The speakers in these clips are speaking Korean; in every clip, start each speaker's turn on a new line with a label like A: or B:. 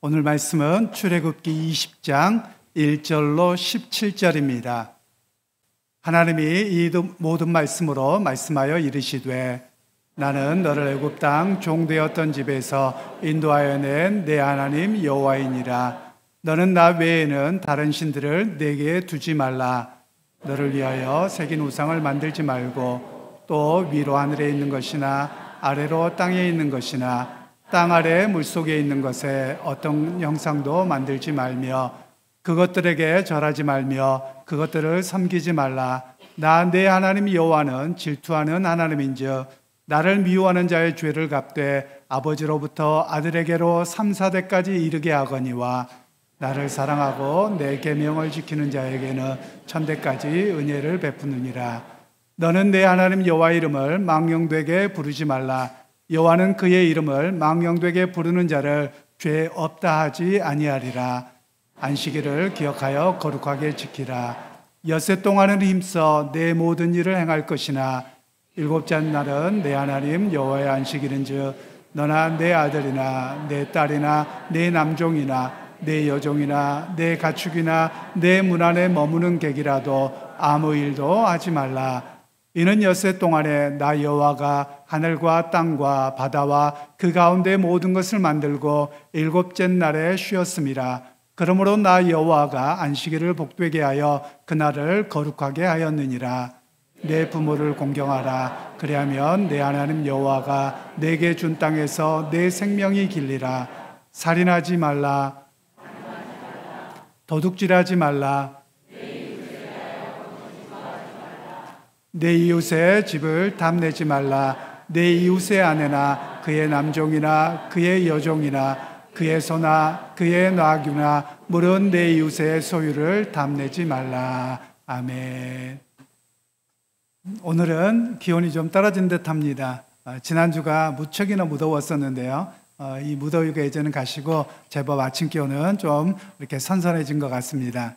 A: 오늘 말씀은 출애굽기 20장 1절로 17절입니다. 하나님이 이 모든 말씀으로 말씀하여 이르시되 나는 너를 애굽 땅 종되었던 집에서 인도하여 낸 내 하나님 여호와이니라. 너는 나 외에는 다른 신들을 내게 두지 말라. 너를 위하여 새긴 우상을 만들지 말고 또 위로 하늘에 있는 것이나 아래로 땅에 있는 것이나 땅 아래 물속에 있는 것에 어떤 형상도 만들지 말며 그것들에게 절하지 말며 그것들을 섬기지 말라. 나 내 하나님 여호와는 질투하는 하나님인즉 나를 미워하는 자의 죄를 갚되 아버지로부터 아들에게로 3, 4대까지 이르게 하거니와 나를 사랑하고 내 계명을 지키는 자에게는 1000대까지 은혜를 베푸느니라. 너는 내 하나님 여호와 이름을 망령되게 부르지 말라. 여호와는 그의 이름을 망령되게 부르는 자를 죄 없다 하지 아니하리라. 안식일을 기억하여 거룩하게 지키라. 엿새 동안은 힘써 내 모든 일을 행할 것이나 일곱째 날은 내 하나님 여호와의 안식일인즉 너나 내 아들이나 내 딸이나 내 남종이나 내 여종이나 내 가축이나 내 문 안에 머무는 객이라도 아무 일도 하지 말라. 이는 엿새 동안에 나 여호와가 하늘과 땅과 바다와 그 가운데 모든 것을 만들고 일곱째 날에 쉬었음이라. 그러므로 나 여호와가 안식일을 복되게 하여 그날을 거룩하게 하였느니라. 내 부모를 공경하라. 그리하면 내 하나님 여호와가 내게 준 땅에서 내 생명이 길리라. 살인하지 말라. 도둑질하지 말라. 내 이웃의 집을 탐내지 말라. 내 이웃의 아내나 그의 남종이나 그의 여종이나 그의 소나 그의 나귀나 물은 내 이웃의 소유를 탐내지 말라. 아멘. 오늘은 기온이 좀 떨어진 듯합니다. 지난주가 무척이나 무더웠었는데요. 이 무더위가 이제는 가시고 제법 아침 기온은 좀 이렇게 선선해진 것 같습니다.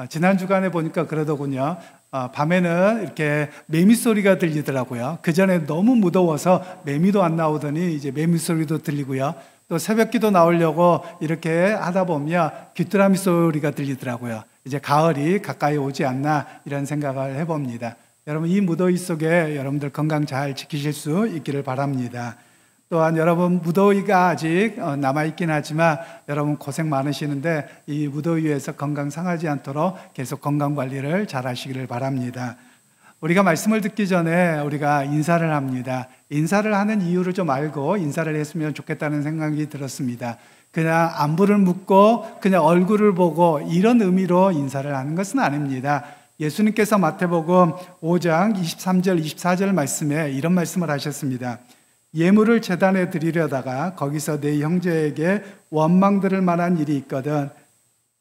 A: 지난 주간에 보니까 그러더군요. 밤에는 이렇게 매미 소리가 들리더라고요. 그 전에 너무 무더워서 매미도 안 나오더니 이제 매미 소리도 들리고요. 또 새벽기도 나오려고 이렇게 하다 보면 귀뚜라미 소리가 들리더라고요. 이제 가을이 가까이 오지 않나 이런 생각을 해봅니다. 여러분 이 무더위 속에 여러분들 건강 잘 지키실 수 있기를 바랍니다. 또한 여러분 무더위가 아직 남아있긴 하지만 여러분 고생 많으시는데 이 무더위에서 건강 상하지 않도록 계속 건강관리를 잘 하시기를 바랍니다. 우리가 말씀을 듣기 전에 우리가 인사를 합니다. 인사를 하는 이유를 좀 알고 인사를 했으면 좋겠다는 생각이 들었습니다. 그냥 안부를 묻고 그냥 얼굴을 보고 이런 의미로 인사를 하는 것은 아닙니다. 예수님께서 마태복음 5장 23절 24절 말씀에 이런 말씀을 하셨습니다. 예물을 제단에 드리려다가 거기서 내 형제에게 원망 들을 만한 일이 있거든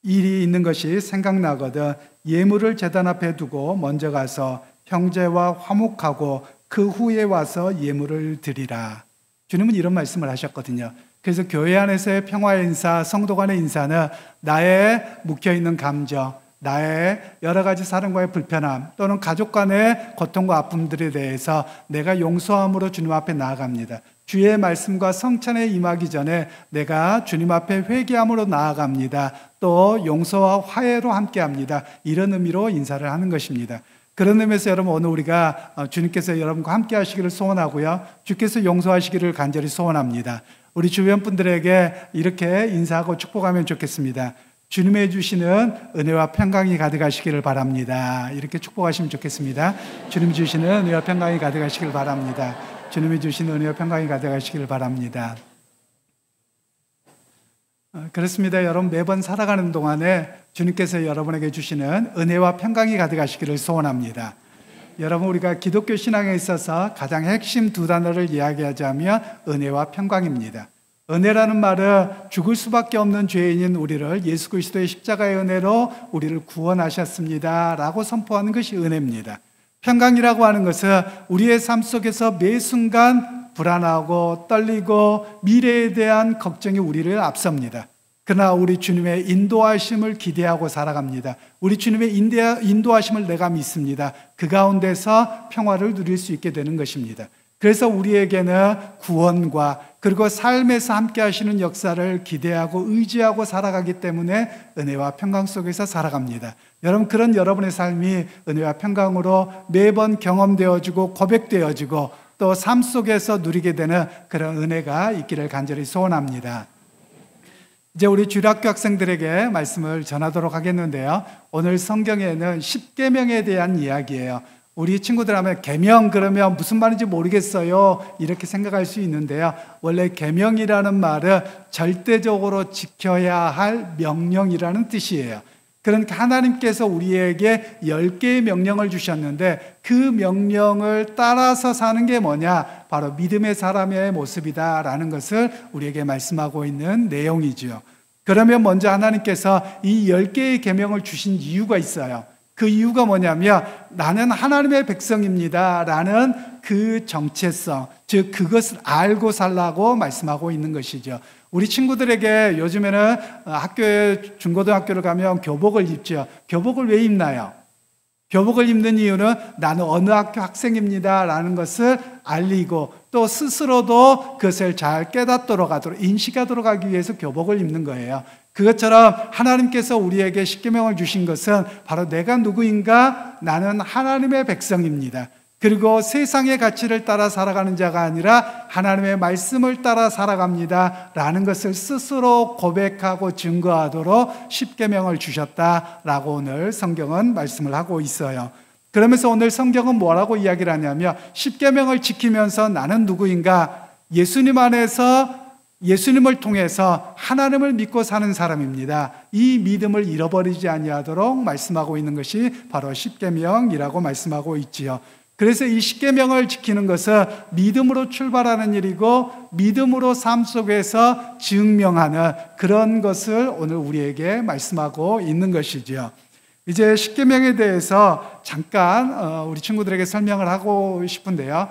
A: 일이 있는 것이 생각나거든 예물을 제단 앞에 두고 먼저 가서 형제와 화목하고 그 후에 와서 예물을 드리라. 주님은 이런 말씀을 하셨거든요. 그래서 교회 안에서의 평화의 인사, 성도 간의 인사는 나의 묵혀있는 감정, 나의 여러 가지 사람과의 불편함 또는 가족 간의 고통과 아픔들에 대해서 내가 용서함으로 주님 앞에 나아갑니다. 주의 말씀과 성찬에 임하기 전에 내가 주님 앞에 회개함으로 나아갑니다. 또 용서와 화해로 함께합니다. 이런 의미로 인사를 하는 것입니다. 그런 의미에서 여러분 오늘 우리가 주님께서 여러분과 함께 하시기를 소원하고요. 주께서 용서하시기를 간절히 소원합니다. 우리 주변 분들에게 이렇게 인사하고 축복하면 좋겠습니다. 주님의 주시는 은혜와 평강이 가득하시기를 바랍니다. 이렇게 축복하시면 좋겠습니다. 주님 주시는 은혜와 평강이 가득하시기를 바랍니다. 주님이 주시는 은혜와 평강이 가득하시기를 바랍니다. 그렇습니다. 여러분 매번 살아가는 동안에 주님께서 여러분에게 주시는 은혜와 평강이 가득하시기를 소원합니다. 여러분 우리가 기독교 신앙에 있어서 가장 핵심 두 단어를 이야기하자면 은혜와 평강입니다. 은혜라는 말은 죽을 수밖에 없는 죄인인 우리를 예수 그리스도의 십자가의 은혜로 우리를 구원하셨습니다 라고 선포하는 것이 은혜입니다. 평강이라고 하는 것은 우리의 삶 속에서 매 순간 불안하고 떨리고 미래에 대한 걱정이 우리를 앞섭니다. 그러나 우리 주님의 인도하심을 기대하고 살아갑니다. 우리 주님의 인도하심을 내가 믿습니다. 그 가운데서 평화를 누릴 수 있게 되는 것입니다. 그래서 우리에게는 구원과 그리고 삶에서 함께 하시는 역사를 기대하고 의지하고 살아가기 때문에 은혜와 평강 속에서 살아갑니다. 여러분, 그런 여러분의 삶이 은혜와 평강으로 매번 경험되어지고 고백되어지고 또 삶 속에서 누리게 되는 그런 은혜가 있기를 간절히 소원합니다. 이제 우리 주일학교 학생들에게 말씀을 전하도록 하겠는데요. 오늘 성경에는 십계명에 대한 이야기예요. 우리 친구들 하면 계명 그러면 무슨 말인지 모르겠어요 이렇게 생각할 수 있는데요. 원래 계명이라는 말은 절대적으로 지켜야 할 명령이라는 뜻이에요. 그러니까 하나님께서 우리에게 10개의 명령을 주셨는데 그 명령을 따라서 사는 게 뭐냐? 바로 믿음의 사람의 모습이다라는 것을 우리에게 말씀하고 있는 내용이죠. 그러면 먼저 하나님께서 이 10개의 계명을 주신 이유가 있어요. 그 이유가 뭐냐면 나는 하나님의 백성입니다 라는 그 정체성, 즉 그것을 알고 살라고 말씀하고 있는 것이죠. 우리 친구들에게 요즘에는 학교에 중고등학교를 가면 교복을 입죠. 교복을 왜 입나요? 교복을 입는 이유는 나는 어느 학교 학생입니다 라는 것을 알리고 또 스스로도 그것을 잘 깨닫도록 하도록 인식하도록 하기 위해서 교복을 입는 거예요. 그것처럼 하나님께서 우리에게 십계명을 주신 것은 바로 내가 누구인가? 나는 하나님의 백성입니다. 그리고 세상의 가치를 따라 살아가는 자가 아니라 하나님의 말씀을 따라 살아갑니다 라는 것을 스스로 고백하고 증거하도록 십계명을 주셨다라고 오늘 성경은 말씀을 하고 있어요. 그러면서 오늘 성경은 뭐라고 이야기를 하냐면 십계명을 지키면서 나는 누구인가? 예수님 안에서 예수님을 통해서 하나님을 믿고 사는 사람입니다. 이 믿음을 잃어버리지 아니하도록 말씀하고 있는 것이 바로 십계명이라고 말씀하고 있지요. 그래서 이 십계명을 지키는 것은 믿음으로 출발하는 일이고 믿음으로 삶 속에서 증명하는 그런 것을 오늘 우리에게 말씀하고 있는 것이지요. 이제 십계명에 대해서 잠깐 우리 친구들에게 설명을 하고 싶은데요.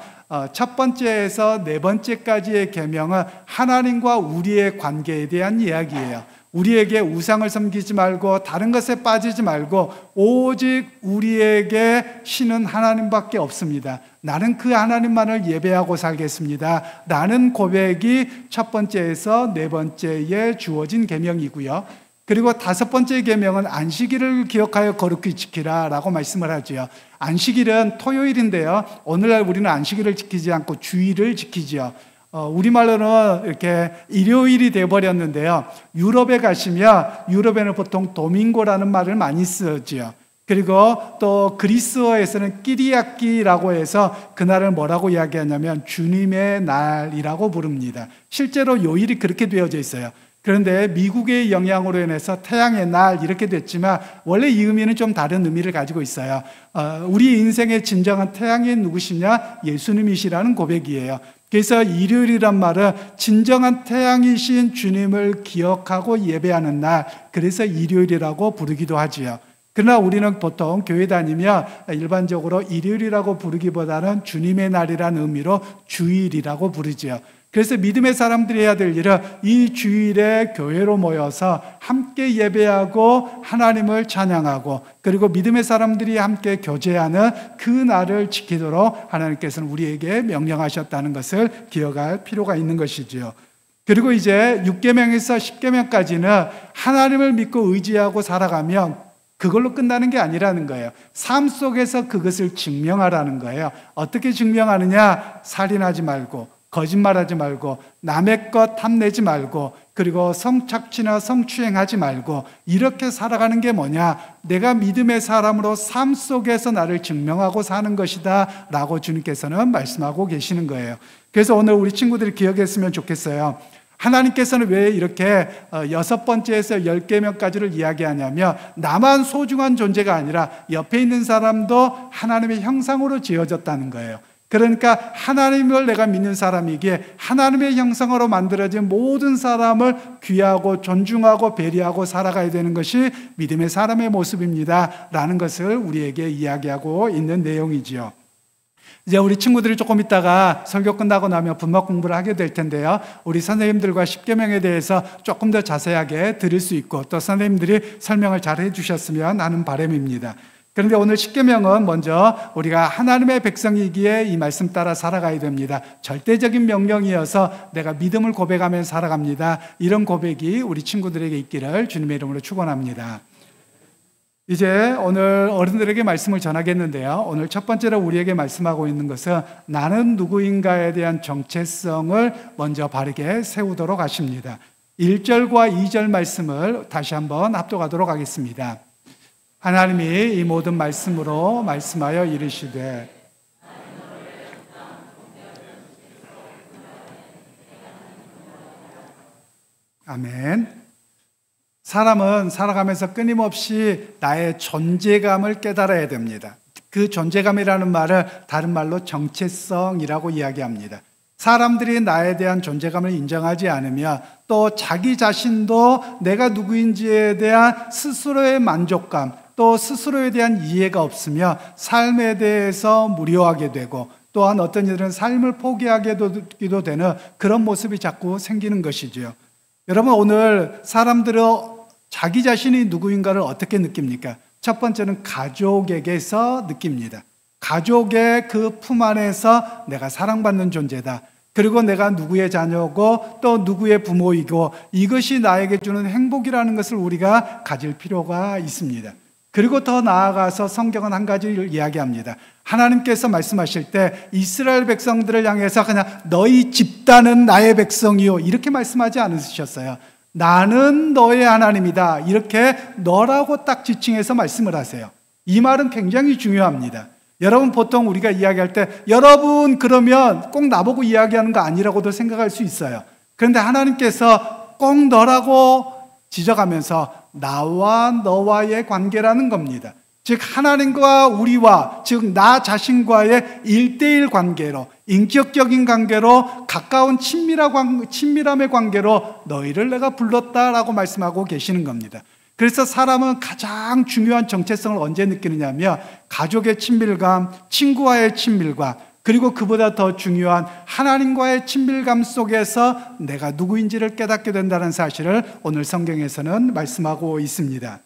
A: 첫 번째에서 네 번째까지의 계명은 하나님과 우리의 관계에 대한 이야기예요. 우리에게 우상을 섬기지 말고 다른 것에 빠지지 말고 오직 우리에게 신은 하나님밖에 없습니다. 나는 그 하나님만을 예배하고 살겠습니다 라는 고백이 첫 번째에서 네 번째에 주어진 계명이고요. 그리고 다섯 번째 계명은 안식일을 기억하여 거룩히 지키라 라고 말씀을 하죠. 안식일은 토요일인데요. 오늘날 우리는 안식일을 지키지 않고 주일을 지키죠. 우리말로는 이렇게 일요일이 되어버렸는데요. 유럽에 가시면 유럽에는 보통 도밍고라는 말을 많이 쓰죠. 그리고 또 그리스어에서는 끼리야끼라고 해서 그날을 뭐라고 이야기하냐면 주님의 날이라고 부릅니다. 실제로 요일이 그렇게 되어져 있어요. 그런데 미국의 영향으로 인해서 태양의 날 이렇게 됐지만 원래 이 의미는 좀 다른 의미를 가지고 있어요. 우리 인생의 진정한 태양이 누구시냐? 예수님이시라는 고백이에요. 그래서 일요일이란 말은 진정한 태양이신 주님을 기억하고 예배하는 날, 그래서 일요일이라고 부르기도 하지요. 그러나 우리는 보통 교회 다니면 일반적으로 일요일이라고 부르기보다는 주님의 날이라는 의미로 주일이라고 부르지요. 그래서 믿음의 사람들이 해야 될 일은 이 주일에 교회로 모여서 함께 예배하고 하나님을 찬양하고 그리고 믿음의 사람들이 함께 교제하는 그 날을 지키도록 하나님께서는 우리에게 명령하셨다는 것을 기억할 필요가 있는 것이지요. 그리고 이제 6계명에서 10계명까지는 하나님을 믿고 의지하고 살아가면 그걸로 끝나는 게 아니라는 거예요. 삶 속에서 그것을 증명하라는 거예요. 어떻게 증명하느냐? 살인하지 말고 거짓말하지 말고 남의 것 탐내지 말고 그리고 성착취나 성추행하지 말고 이렇게 살아가는 게 뭐냐? 내가 믿음의 사람으로 삶 속에서 나를 증명하고 사는 것이다 라고 주님께서는 말씀하고 계시는 거예요. 그래서 오늘 우리 친구들이 기억했으면 좋겠어요. 하나님께서는 왜 이렇게 6번째에서 10계명까지를 이야기하냐면 나만 소중한 존재가 아니라 옆에 있는 사람도 하나님의 형상으로 지어졌다는 거예요. 그러니까 하나님을 내가 믿는 사람이기에 하나님의 형상으로 만들어진 모든 사람을 귀하고 존중하고 배려하고 살아가야 되는 것이 믿음의 사람의 모습입니다 라는 것을 우리에게 이야기하고 있는 내용이지요. 이제 우리 친구들이 조금 있다가 설교 끝나고 나면 분막 공부를 하게 될 텐데요. 우리 선생님들과 십계명에 대해서 조금 더 자세하게 들을 수 있고 또 선생님들이 설명을 잘 해주셨으면 하는 바람입니다. 그런데 오늘 십계명은 먼저 우리가 하나님의 백성이기에 이 말씀 따라 살아가야 됩니다. 절대적인 명령이어서 내가 믿음을 고백하면서 살아갑니다. 이런 고백이 우리 친구들에게 있기를 주님의 이름으로 축원합니다. 이제 오늘 어른들에게 말씀을 전하겠는데요. 오늘 첫 번째로 우리에게 말씀하고 있는 것은 나는 누구인가에 대한 정체성을 먼저 바르게 세우도록 하십니다. 1절과 2절 말씀을 다시 한번 합독하도록 하겠습니다. 하나님이 이 모든 말씀으로 말씀하여 이르시되 아멘. 사람은 살아가면서 끊임없이 나의 존재감을 깨달아야 됩니다. 그 존재감이라는 말을 다른 말로 정체성이라고 이야기합니다. 사람들이 나에 대한 존재감을 인정하지 않으며 또 자기 자신도 내가 누구인지에 대한 스스로의 만족감, 또 스스로에 대한 이해가 없으며 삶에 대해서 무료하게 되고 또한 어떤 이들은 삶을 포기하게도 되는 그런 모습이 자꾸 생기는 것이지요. 여러분, 오늘 사람들은 자기 자신이 누구인가를 어떻게 느낍니까? 첫 번째는 가족에게서 느낍니다. 가족의 그 품 안에서 내가 사랑받는 존재다. 그리고 내가 누구의 자녀고 또 누구의 부모이고 이것이 나에게 주는 행복이라는 것을 우리가 가질 필요가 있습니다. 그리고 더 나아가서 성경은 한 가지를 이야기합니다. 하나님께서 말씀하실 때 이스라엘 백성들을 향해서 그냥 너희 집단은 나의 백성이요 이렇게 말씀하지 않으셨어요. 나는 너의 하나님이다 이렇게 너라고 딱 지칭해서 말씀을 하세요. 이 말은 굉장히 중요합니다. 여러분, 보통 우리가 이야기할 때 여러분 그러면 꼭 나보고 이야기하는 거 아니라고도 생각할 수 있어요. 그런데 하나님께서 꼭 너라고 지적하면서 나와 너와의 관계라는 겁니다. 즉 하나님과 우리와, 즉 나 자신과의 1:1 관계로, 인격적인 관계로, 가까운 친밀함의 관계로 너희를 내가 불렀다라고 말씀하고 계시는 겁니다. 그래서 사람은 가장 중요한 정체성을 언제 느끼느냐면 가족의 친밀감, 친구와의 친밀감, 그리고 그보다 더 중요한 하나님과의 친밀감 속에서 내가 누구인지를 깨닫게 된다는 사실을 오늘 성경에서는 말씀하고 있습니다.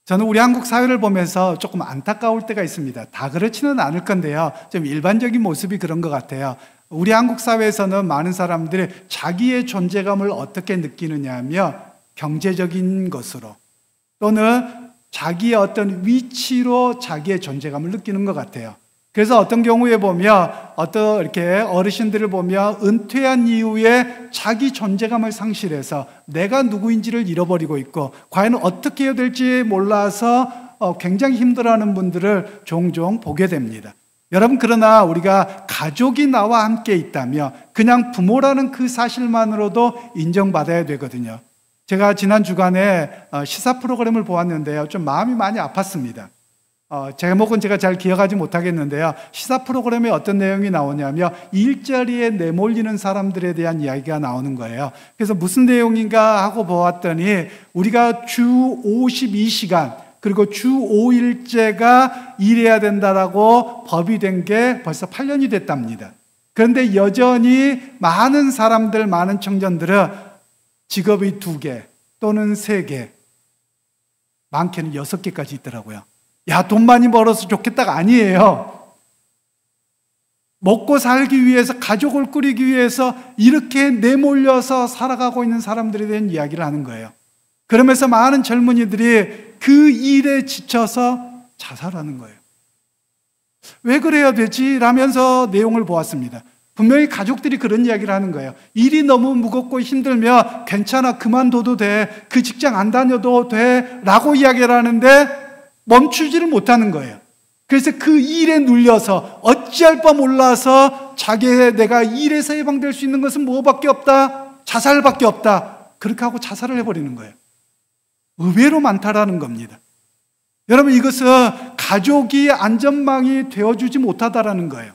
A: 저는 우리 한국 사회를 보면서 조금 안타까울 때가 있습니다. 다 그렇지는 않을 건데요. 좀 일반적인 모습이 그런 것 같아요. 우리 한국 사회에서는 많은 사람들이 자기의 존재감을 어떻게 느끼느냐 하면 경제적인 것으로 또는 자기의 어떤 위치로 자기의 존재감을 느끼는 것 같아요. 그래서 어떤 경우에 보면 어떤 이렇게 어르신들을 보면 은퇴한 이후에 자기 존재감을 상실해서 내가 누구인지를 잃어버리고 있고 과연 어떻게 해야 될지 몰라서 굉장히 힘들어하는 분들을 종종 보게 됩니다. 여러분, 그러나 우리가 가족이 나와 함께 있다면 그냥 부모라는 그 사실만으로도 인정받아야 되거든요. 제가 지난 주간에 시사 프로그램을 보았는데요. 좀 마음이 많이 아팠습니다. 제목은 제가 잘 기억하지 못하겠는데요. 시사 프로그램에 어떤 내용이 나오냐면 일자리에 내몰리는 사람들에 대한 이야기가 나오는 거예요. 그래서 무슨 내용인가 하고 보았더니 우리가 주 52시간 그리고 주 5일제가 일해야 된다라고 법이 된 게 벌써 8년이 됐답니다. 그런데 여전히 많은 사람들, 많은 청년들은 직업이 2개 또는 3개, 많게는 6개까지 있더라고요. 야, 돈 많이 벌어서 좋겠다가 아니에요. 먹고 살기 위해서, 가족을 꾸리기 위해서 이렇게 내몰려서 살아가고 있는 사람들에 대한 이야기를 하는 거예요. 그러면서 많은 젊은이들이 그 일에 지쳐서 자살하는 거예요. 왜 그래야 되지? 라면서 내용을 보았습니다. 분명히 가족들이 그런 이야기를 하는 거예요. 일이 너무 무겁고 힘들면 괜찮아, 그만둬도 돼, 그 직장 안 다녀도 돼 라고 이야기를 하는데 멈추지를 못하는 거예요. 그래서 그 일에 눌려서 어찌할 바 몰라서 내가 일에서 해방될 수 있는 것은 뭐밖에 없다? 자살밖에 없다. 그렇게 하고 자살을 해버리는 거예요. 의외로 많다라는 겁니다. 여러분, 이것은 가족이 안전망이 되어주지 못하다라는 거예요.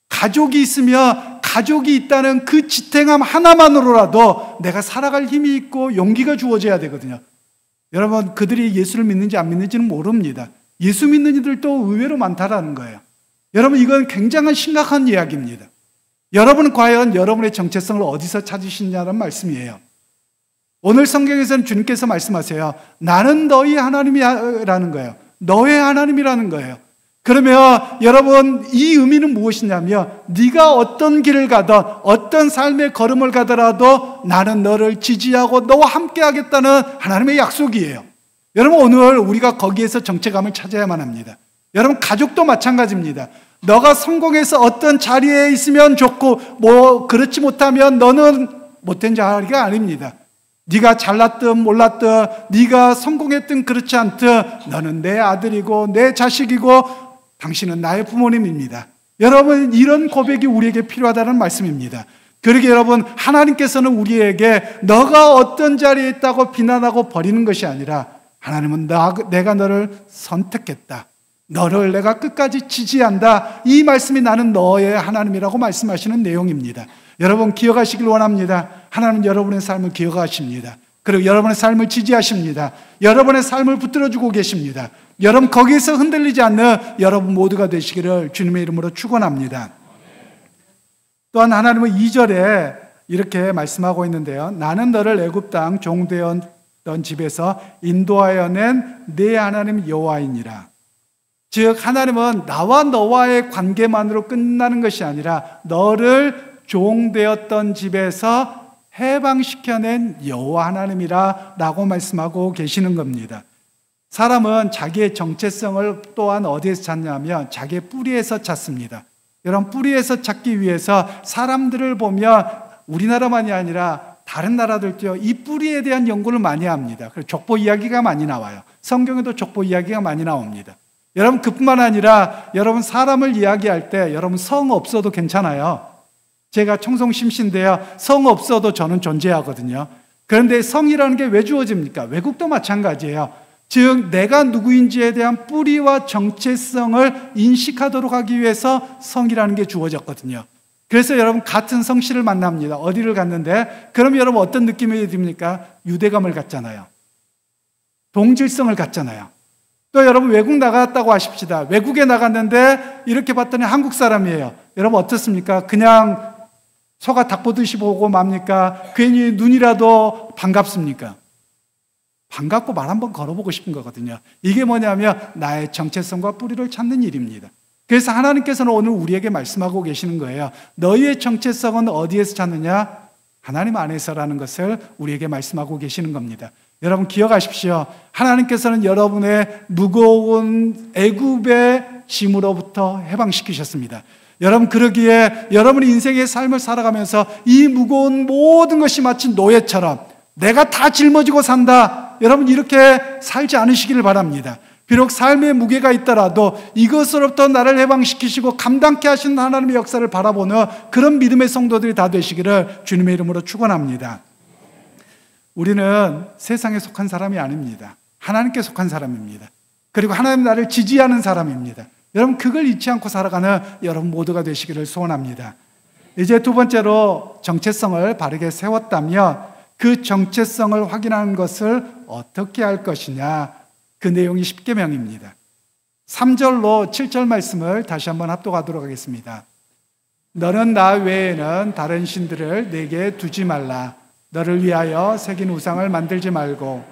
A: 가족이 있으면 가족이 있다는 그 지탱함 하나만으로라도 내가 살아갈 힘이 있고 용기가 주어져야 되거든요. 여러분, 그들이 예수를 믿는지 안 믿는지는 모릅니다. 예수 믿는 이들도 의외로 많다라는 거예요. 여러분, 이건 굉장한 심각한 이야기입니다. 여러분은 과연 여러분의 정체성을 어디서 찾으시냐는 말씀이에요. 오늘 성경에서는 주님께서 말씀하세요. 나는 너희 하나님이라는 거예요. 너의 하나님이라는 거예요. 그러면 여러분, 이 의미는 무엇이냐면 네가 어떤 길을 가든 어떤 삶의 걸음을 가더라도 나는 너를 지지하고 너와 함께 하겠다는 하나님의 약속이에요. 여러분, 오늘 우리가 거기에서 정체감을 찾아야만 합니다. 여러분, 가족도 마찬가지입니다. 너가 성공해서 어떤 자리에 있으면 좋고 그렇지 못하면 너는 못된 자리가 아닙니다. 네가 잘났든 몰랐든 네가 성공했든 그렇지 않든 너는 내 아들이고 내 자식이고 당신은 나의 부모님입니다. 여러분, 이런 고백이 우리에게 필요하다는 말씀입니다. 그러게 여러분, 하나님께서는 우리에게 너가 어떤 자리에 있다고 비난하고 버리는 것이 아니라 하나님은 내가 너를 선택했다. 너를 내가 끝까지 지지한다. 이 말씀이 나는 너의 하나님이라고 말씀하시는 내용입니다. 여러분, 기억하시길 원합니다. 하나님은 여러분의 삶을 기억하십니다. 그리고 여러분의 삶을 지지하십니다. 여러분의 삶을 붙들어주고 계십니다. 여러분, 거기에서 흔들리지 않는 여러분 모두가 되시기를 주님의 이름으로 축원합니다. 또한 하나님은 2절에 이렇게 말씀하고 있는데요. 나는 너를 애굽 땅 종되었던 집에서 인도하여 낸 내 하나님 여호와이니라. 즉, 하나님은 나와 너와의 관계만으로 끝나는 것이 아니라 너를 종되었던 집에서 해방시켜낸 여호와 하나님이라 라고 말씀하고 계시는 겁니다. 사람은 자기의 정체성을 또한 어디에서 찾냐면 자기의 뿌리에서 찾습니다. 여러분, 뿌리에서 찾기 위해서 사람들을 보면 우리나라만이 아니라 다른 나라들도 이 뿌리에 대한 연구를 많이 합니다. 그래서 족보 이야기가 많이 나와요. 성경에도 족보 이야기가 많이 나옵니다. 여러분, 그뿐만 아니라 여러분, 사람을 이야기할 때 여러분, 성 없어도 괜찮아요. 제가 청송 심신인데요, 성 없어도 저는 존재하거든요. 그런데 성이라는 게 왜 주어집니까? 외국도 마찬가지예요. 즉, 내가 누구인지에 대한 뿌리와 정체성을 인식하도록 하기 위해서 성이라는 게 주어졌거든요. 그래서 여러분, 같은 성씨를 만납니다. 어디를 갔는데 그럼 여러분 어떤 느낌이 듭니까? 유대감을 갖잖아요. 동질성을 갖잖아요. 또 여러분, 외국 나갔다고 하십시다. 외국에 나갔는데 이렇게 봤더니 한국 사람이에요. 여러분, 어떻습니까? 그냥 소가 닭 보듯이 보고 맙니까? 괜히 눈이라도 반갑습니까? 반갑고 말 한번 걸어보고 싶은 거거든요. 이게 뭐냐면 나의 정체성과 뿌리를 찾는 일입니다. 그래서 하나님께서는 오늘 우리에게 말씀하고 계시는 거예요. 너희의 정체성은 어디에서 찾느냐? 하나님 안에서라는 것을 우리에게 말씀하고 계시는 겁니다. 여러분, 기억하십시오. 하나님께서는 여러분의 무거운 애굽의 짐으로부터 해방시키셨습니다. 여러분, 그러기에 여러분의 인생의 삶을 살아가면서 이 무거운 모든 것이 마치 노예처럼 내가 다 짊어지고 산다, 여러분, 이렇게 살지 않으시기를 바랍니다. 비록 삶의 무게가 있더라도 이것으로부터 나를 해방시키시고 감당케 하시는 하나님의 역사를 바라보는 그런 믿음의 성도들이 다 되시기를 주님의 이름으로 축원합니다. 우리는 세상에 속한 사람이 아닙니다. 하나님께 속한 사람입니다. 그리고 하나님 나를 지지하는 사람입니다. 여러분, 그걸 잊지 않고 살아가는 여러분 모두가 되시기를 소원합니다. 이제 두 번째로 정체성을 바르게 세웠다면 그 정체성을 확인하는 것을 어떻게 할 것이냐, 그 내용이 십계명입니다. 3절로 7절 말씀을 다시 한번 합독하도록 하겠습니다. 너는 나 외에는 다른 신들을 내게 두지 말라. 너를 위하여 새긴 우상을 만들지 말고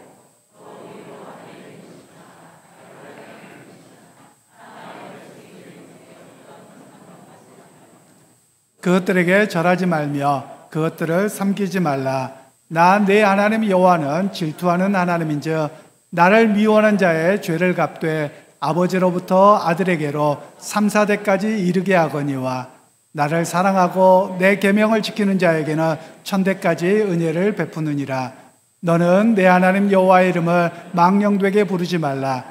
A: 그것들에게 절하지 말며 그것들을 섬기지 말라. 나 내 하나님 여호와는 질투하는 하나님인즉 나를 미워하는 자의 죄를 갚되 아버지로부터 아들에게로 3, 4대까지 이르게 하거니와 나를 사랑하고 내 계명을 지키는 자에게는 1000대까지 은혜를 베푸느니라. 너는 내 하나님 여호와의 이름을 망령되게 부르지 말라.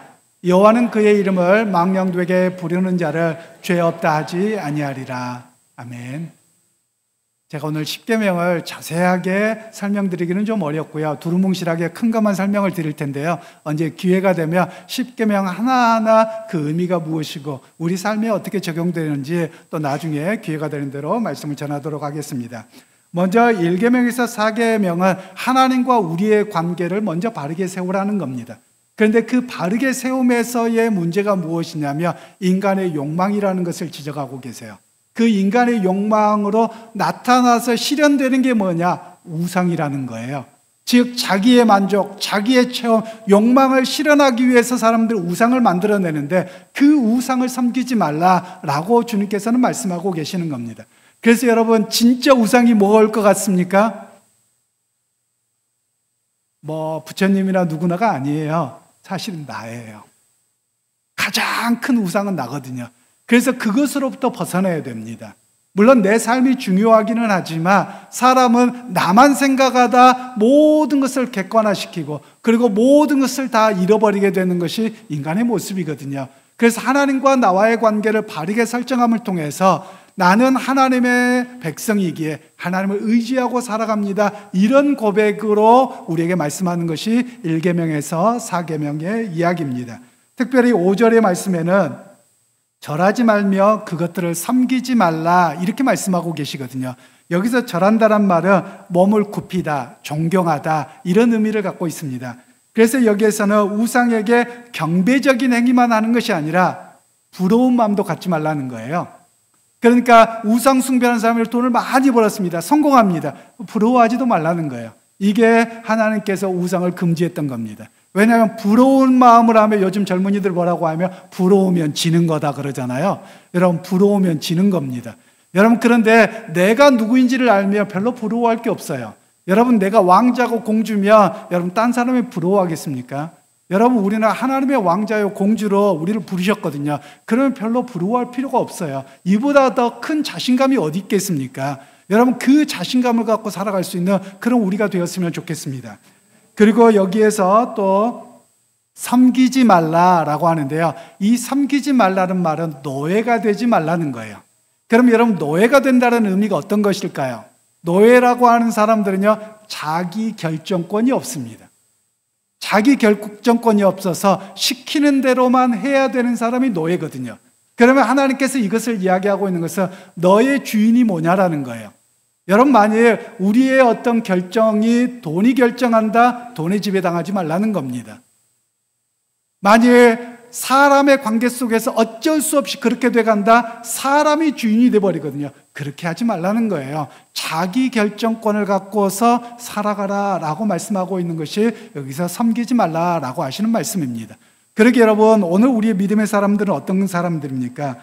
A: 여호와는 그의 이름을 망령되게 부르는 자를 죄 없다 하지 아니하리라. 아멘. 제가 오늘 십계명을 자세하게 설명드리기는 좀 어렵고요. 두루뭉실하게 큰 것만 설명을 드릴 텐데요. 언제 기회가 되면 십계명 하나하나 그 의미가 무엇이고 우리 삶에 어떻게 적용되는지 또 나중에 기회가 되는 대로 말씀을 전하도록 하겠습니다. 먼저 1계명에서 4계명은 하나님과 우리의 관계를 먼저 바르게 세우라는 겁니다. 그런데 그 바르게 세움에서의 문제가 무엇이냐면 인간의 욕망이라는 것을 지적하고 계세요. 그 인간의 욕망으로 나타나서 실현되는 게 뭐냐? 우상이라는 거예요. 즉 자기의 만족, 자기의 체험, 욕망을 실현하기 위해서 사람들 우상을 만들어내는데 그 우상을 섬기지 말라라고 주님께서는 말씀하고 계시는 겁니다. 그래서 여러분, 진짜 우상이 뭐일 것 같습니까? 부처님이나 누구나가 아니에요. 사실은 나예요. 가장 큰 우상은 나거든요. 그래서 그것으로부터 벗어나야 됩니다. 물론 내 삶이 중요하기는 하지만 사람은 나만 생각하다 모든 것을 객관화시키고 그리고 모든 것을 다 잃어버리게 되는 것이 인간의 모습이거든요. 그래서 하나님과 나와의 관계를 바르게 설정함을 통해서 나는 하나님의 백성이기에 하나님을 의지하고 살아갑니다. 이런 고백으로 우리에게 말씀하는 것이 1계명에서 4계명의 이야기입니다. 특별히 5절의 말씀에는 절하지 말며 그것들을 섬기지 말라 이렇게 말씀하고 계시거든요. 여기서 절한다란 말은 몸을 굽히다, 존경하다 이런 의미를 갖고 있습니다. 그래서 여기에서는 우상에게 경배적인 행위만 하는 것이 아니라 부러운 마음도 갖지 말라는 거예요. 그러니까 우상 숭배하는 사람이 돈을 많이 벌었습니다. 성공합니다. 부러워하지도 말라는 거예요. 이게 하나님께서 우상을 금지했던 겁니다. 왜냐하면 부러운 마음을 하면 요즘 젊은이들 뭐라고 하면 부러우면 지는 거다 그러잖아요. 여러분, 부러우면 지는 겁니다. 여러분, 그런데 내가 누구인지를 알면 별로 부러워할 게 없어요. 여러분, 내가 왕자고 공주면 여러분 딴 사람이 부러워하겠습니까? 여러분, 우리는 하나님의 왕자요 공주로 우리를 부르셨거든요. 그러면 별로 부러워할 필요가 없어요. 이보다 더 큰 자신감이 어디 있겠습니까? 여러분, 그 자신감을 갖고 살아갈 수 있는 그런 우리가 되었으면 좋겠습니다. 그리고 여기에서 또 섬기지 말라라고 하는데요. 이 섬기지 말라는 말은 노예가 되지 말라는 거예요. 그럼 여러분, 노예가 된다는 의미가 어떤 것일까요? 노예라고 하는 사람들은요, 자기 결정권이 없습니다. 자기 결정권이 없어서 시키는 대로만 해야 되는 사람이 노예거든요. 그러면 하나님께서 이것을 이야기하고 있는 것은 너의 주인이 뭐냐라는 거예요. 여러분, 만일 우리의 어떤 결정이 돈이 결정한다, 돈의 지배당하지 말라는 겁니다. 만일 사람의 관계 속에서 어쩔 수 없이 그렇게 돼간다, 사람이 주인이 돼버리거든요. 그렇게 하지 말라는 거예요. 자기 결정권을 갖고서 살아가라 라고 말씀하고 있는 것이 여기서 섬기지 말라라고 하시는 말씀입니다. 그러게 여러분, 오늘 우리의 믿음의 사람들은 어떤 사람들입니까?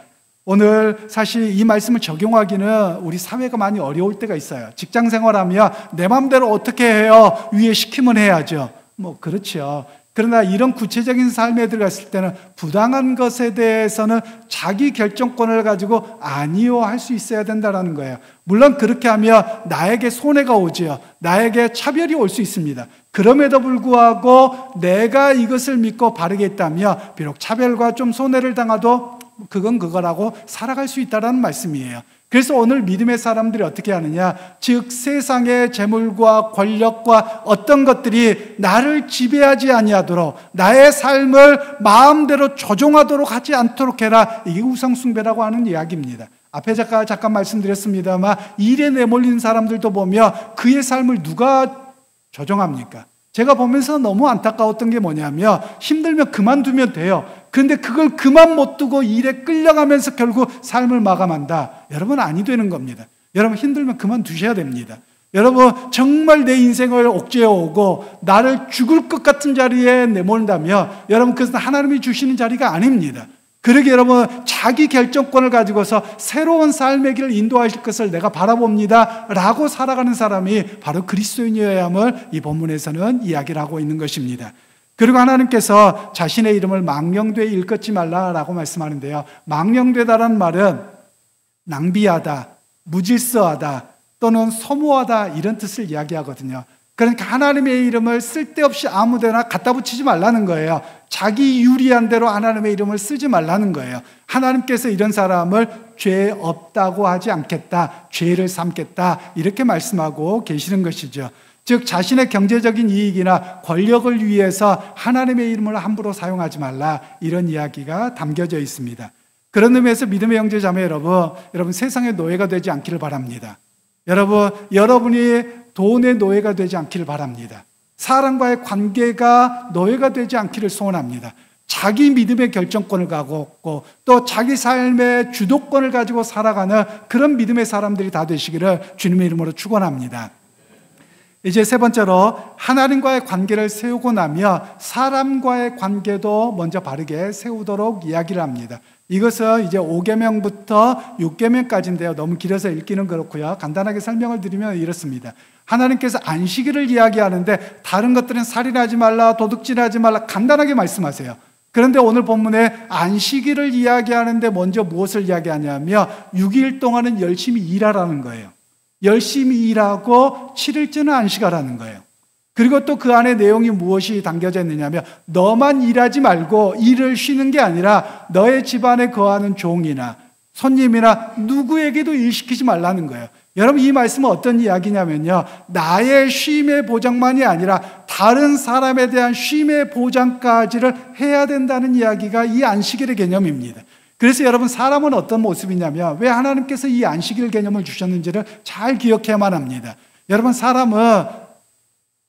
A: 오늘 사실 이 말씀을 적용하기는 우리 사회가 많이 어려울 때가 있어요. 직장 생활하면 내 마음대로 어떻게 해요? 위에 시키면 해야죠. 그렇죠. 그러나 이런 구체적인 삶에 들어갔을 때는 부당한 것에 대해서는 자기 결정권을 가지고 아니요 할 수 있어야 된다는 거예요. 물론 그렇게 하면 나에게 손해가 오지요. 나에게 차별이 올 수 있습니다. 그럼에도 불구하고 내가 이것을 믿고 바르게 했다면 비록 차별과 좀 손해를 당하도 그건 그거라고 살아갈 수 있다는 말씀이에요. 그래서 오늘 믿음의 사람들이 어떻게 하느냐, 즉 세상의 재물과 권력과 어떤 것들이 나를 지배하지 아니하도록, 나의 삶을 마음대로 조종하도록 하지 않도록 해라. 이게 우상숭배라고 하는 이야기입니다. 앞에 잠깐 말씀드렸습니다만 일에 내몰린 사람들도 보면 그의 삶을 누가 조종합니까? 제가 보면서 너무 안타까웠던 게 뭐냐면, 힘들면 그만두면 돼요. 그런데 그걸 그만 못 두고 일에 끌려가면서 결국 삶을 마감한다. 여러분, 아니 되는 겁니다. 여러분, 힘들면 그만두셔야 됩니다. 여러분, 정말 내 인생을 옥죄어오고 나를 죽을 것 같은 자리에 내몬다면 여러분, 그것은 하나님이 주시는 자리가 아닙니다. 그러게 여러분, 자기 결정권을 가지고서 새로운 삶의 길을 인도하실 것을 내가 바라봅니다 라고 살아가는 사람이 바로 그리스도인이어야 함을 이 본문에서는 이야기를 하고 있는 것입니다. 그리고 하나님께서 자신의 이름을 망령되이 일컫지 말라라고 말씀하는데요, 망령되다라는 말은 낭비하다, 무질서하다 또는 소모하다 이런 뜻을 이야기하거든요. 그러니까 하나님의 이름을 쓸데없이 아무데나 갖다 붙이지 말라는 거예요. 자기 유리한 대로 하나님의 이름을 쓰지 말라는 거예요. 하나님께서 이런 사람을 죄 없다고 하지 않겠다, 죄를 삼겠다 이렇게 말씀하고 계시는 것이죠. 즉 자신의 경제적인 이익이나 권력을 위해서 하나님의 이름을 함부로 사용하지 말라, 이런 이야기가 담겨져 있습니다. 그런 의미에서 믿음의 형제 자매 여러분 세상의 노예가 되지 않기를 바랍니다. 여러분이 돈의 노예가 되지 않기를 바랍니다. 사람과의 관계가 노예가 되지 않기를 소원합니다. 자기 믿음의 결정권을 갖고 또 자기 삶의 주도권을 가지고 살아가는 그런 믿음의 사람들이 다 되시기를 주님의 이름으로 축원합니다. 이제 세 번째로 하나님과의 관계를 세우고 나면 사람과의 관계도 먼저 바르게 세우도록 이야기를 합니다. 이것은 이제 5계명부터 6계명까지인데요. 너무 길어서 읽기는 그렇고요. 간단하게 설명을 드리면 이렇습니다. 하나님께서 안식일을 이야기하는데 다른 것들은 살인하지 말라, 도둑질하지 말라 간단하게 말씀하세요. 그런데 오늘 본문에 안식일을 이야기하는데 먼저 무엇을 이야기하냐면 6일 동안은 열심히 일하라는 거예요. 열심히 일하고 7일째는 안식하라는 거예요. 그리고 또 그 안에 내용이 무엇이 담겨져 있느냐면 너만 일하지 말고 일을 쉬는 게 아니라 너의 집안에 거하는 종이나 손님이나 누구에게도 일시키지 말라는 거예요. 여러분, 이 말씀은 어떤 이야기냐면요, 나의 쉼의 보장만이 아니라 다른 사람에 대한 쉼의 보장까지를 해야 된다는 이야기가 이 안식일의 개념입니다. 그래서 여러분, 사람은 어떤 모습이냐면 왜 하나님께서 이 안식일 개념을 주셨는지를 잘 기억해야만 합니다. 여러분, 사람은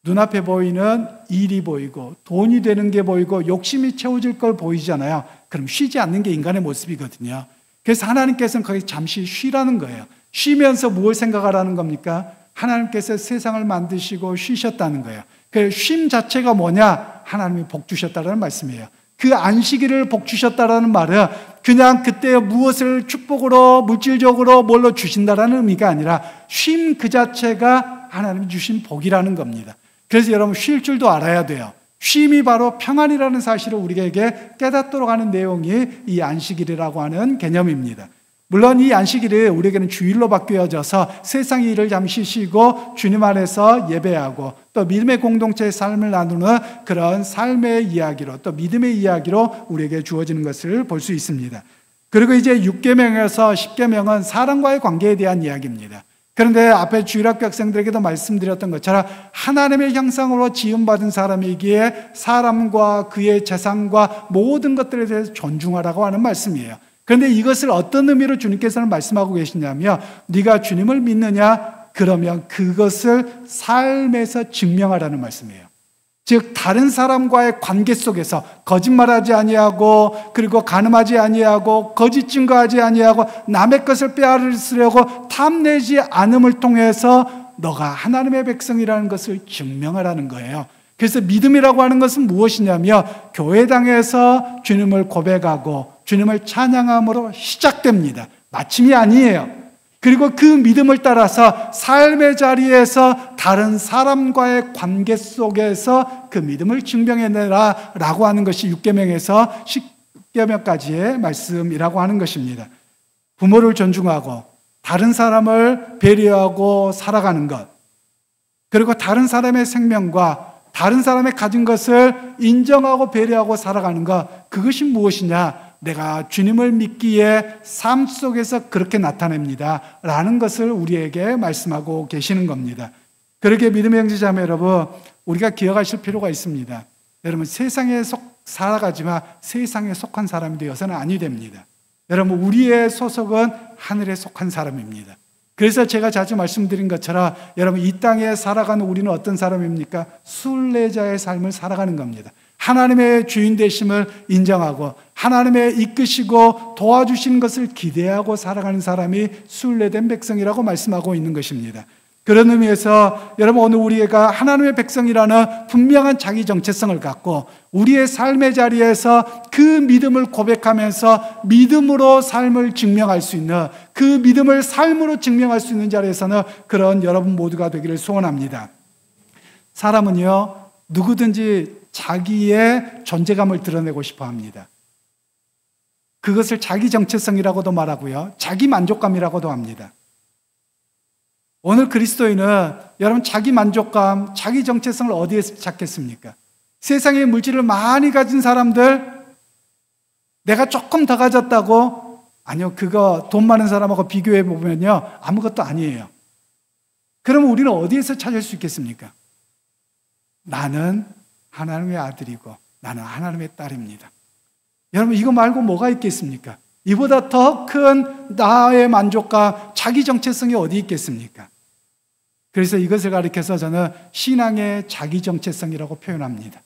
A: 눈앞에 보이는 일이 보이고 돈이 되는 게 보이고 욕심이 채워질 걸 보이잖아요. 그럼 쉬지 않는 게 인간의 모습이거든요. 그래서 하나님께서는 거기 잠시 쉬라는 거예요. 쉬면서 무엇을 생각하라는 겁니까? 하나님께서 세상을 만드시고 쉬셨다는 거예요. 그 쉼 자체가 뭐냐? 하나님이 복 주셨다는 말씀이에요. 그 안식일을 복 주셨다는 말은 그냥 그때 무엇을 축복으로 물질적으로 뭘로 주신다라는 의미가 아니라 쉼 그 자체가 하나님이 주신 복이라는 겁니다. 그래서 여러분, 쉴 줄도 알아야 돼요. 쉼이 바로 평안이라는 사실을 우리에게 깨닫도록 하는 내용이 이 안식일이라고 하는 개념입니다. 물론 이 안식일이 우리에게는 주일로 바뀌어져서 세상의 일을 잠시 쉬고 주님 안에서 예배하고 또 믿음의 공동체의 삶을 나누는 그런 삶의 이야기로 또 믿음의 이야기로 우리에게 주어지는 것을 볼 수 있습니다. 그리고 이제 6계명에서 10계명은 사람과의 관계에 대한 이야기입니다. 그런데 앞에 주일학교 학생들에게도 말씀드렸던 것처럼 하나님의 형상으로 지음받은 사람이기에 사람과 그의 재산과 모든 것들에 대해서 존중하라고 하는 말씀이에요. 그런데 이것을 어떤 의미로 주님께서는 말씀하고 계시냐면 네가 주님을 믿느냐? 그러면 그것을 삶에서 증명하라는 말씀이에요. 즉 다른 사람과의 관계 속에서 거짓말하지 아니하고 그리고 간음하지 아니하고 거짓 증거하지 아니하고 남의 것을 빼앗으려고 탐내지 않음을 통해서 너가 하나님의 백성이라는 것을 증명하라는 거예요. 그래서 믿음이라고 하는 것은 무엇이냐면 교회당에서 주님을 고백하고 주님을 찬양함으로 시작됩니다. 마침이 아니에요. 그리고 그 믿음을 따라서 삶의 자리에서 다른 사람과의 관계 속에서 그 믿음을 증명해내라 라고 하는 것이 6계명에서 10계명까지의 말씀이라고 하는 것입니다. 부모를 존중하고 다른 사람을 배려하고 살아가는 것, 그리고 다른 사람의 생명과 다른 사람의 가진 것을 인정하고 배려하고 살아가는 것, 그것이 무엇이냐? 내가 주님을 믿기에 삶 속에서 그렇게 나타냅니다 라는 것을 우리에게 말씀하고 계시는 겁니다. 그렇게 믿음의 형제자매 여러분, 우리가 기억하실 필요가 있습니다. 여러분, 세상에 살아가지만 세상에 속한 사람이 되어서는 아니 됩니다. 여러분, 우리의 소속은 하늘에 속한 사람입니다. 그래서 제가 자주 말씀드린 것처럼 여러분, 이 땅에 살아가는 우리는 어떤 사람입니까? 순례자의 삶을 살아가는 겁니다. 하나님의 주인 되심을 인정하고 하나님의 이끄시고 도와주시는 것을 기대하고 살아가는 사람이 순례된 백성이라고 말씀하고 있는 것입니다. 그런 의미에서 여러분, 오늘 우리가 하나님의 백성이라는 분명한 자기 정체성을 갖고 우리의 삶의 자리에서 그 믿음을 고백하면서 믿음으로 삶을 증명할 수 있는, 그 믿음을 삶으로 증명할 수 있는 자리에서는 그런 여러분 모두가 되기를 소원합니다. 사람은요, 누구든지 자기의 존재감을 드러내고 싶어 합니다. 그것을 자기 정체성이라고도 말하고요, 자기 만족감이라고도 합니다. 오늘 그리스도인은 여러분, 자기 만족감, 자기 정체성을 어디에서 찾겠습니까? 세상의 물질을 많이 가진 사람들, 내가 조금 더 가졌다고, 아니요, 그거 돈 많은 사람하고 비교해 보면요, 아무것도 아니에요. 그러면 우리는 어디에서 찾을 수 있겠습니까? 나는 하나님의 아들이고 나는 하나님의 딸입니다. 여러분, 이거 말고 뭐가 있겠습니까? 이보다 더 큰 나의 만족감, 자기 정체성이 어디 있겠습니까? 그래서 이것을 가리켜서 저는 신앙의 자기 정체성이라고 표현합니다.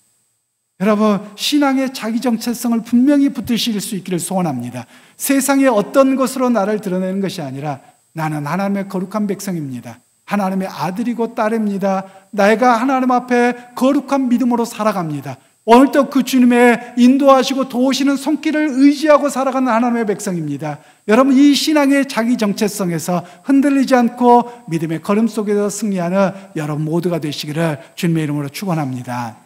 A: 여러분, 신앙의 자기 정체성을 분명히 붙드실 수 있기를 소원합니다. 세상의 어떤 것으로 나를 드러내는 것이 아니라 나는 하나님의 거룩한 백성입니다. 하나님의 아들이고 딸입니다. 내가 하나님 앞에 거룩한 믿음으로 살아갑니다. 오늘도 그 주님의 인도하시고 도우시는 손길을 의지하고 살아가는 하나님의 백성입니다. 여러분, 이 신앙의 자기 정체성에서 흔들리지 않고 믿음의 걸음 속에서 승리하는 여러분 모두가 되시기를 주님의 이름으로 축원합니다.